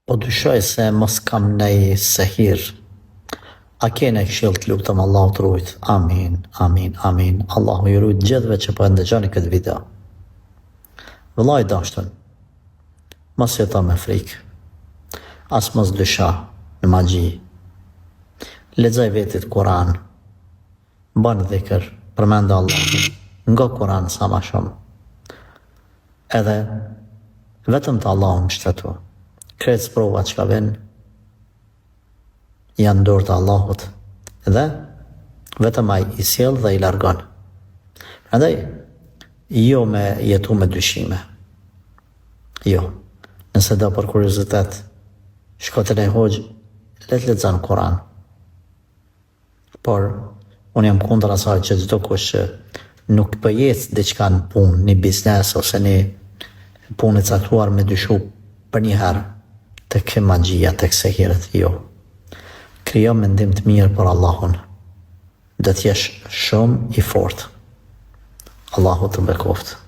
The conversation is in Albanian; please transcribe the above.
Po dyshoj se mos kam nej sehir. A kene këshill të lutem, Allahu të rujt. Amin, amin, amin. Allahu ju rujt gjithve që po e ndëgjoni këtë video. Vëllai dashtën, mos jeto me frikë. As mos dysha në magji. Lexoj vetit Kur'an. Bën dhikr, përmend Allahun nga Kur'an sa më shumë. Edhe vetëm të Allahun mbështetu. Krejt provat që ka vjen janë dorë të Allahut dhe vetëm ai i sjell dhe i largon. Prandaj jo me jetu me dyshime. Jo. Nëse do për kuriozitet, shko te një hoxh, le të lexon Kur'an. Por unë jam kundër asaj që çdo kush që nuk përjet diçka në punë, një biznes ose një punë e caktuar me dyshu për një herë, tek magjia, tek sehiret, jo. Krijo mendim të mirë për Allahun. Do t'jesh shumë i fortë. Allahu të bekoftë.